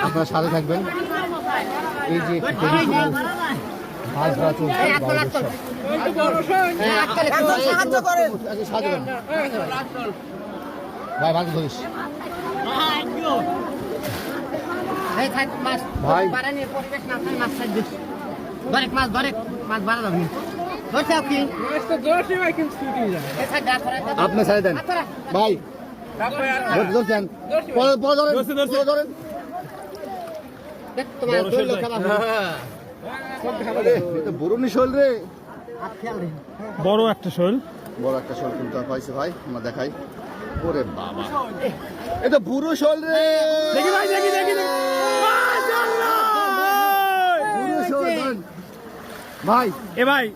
আপনারা সাথে থাকবেন। এই যে মাছ ধরা চলছে, ভাই মাছ ধরিস ভাই। আপনি ছেড়ে দেন ভাই, ধরছেন ধরেন। বরুণী শোল রে, বড় একটা শোল, বড় একটা শোল কিন্তু পাইছে ভাই, আমরা দেখাই। ওরে বাবা, এটা বুড়ো শোল রে, দেখি ভাই, দেখি বুড়ো শোল ভাই। এ ভাই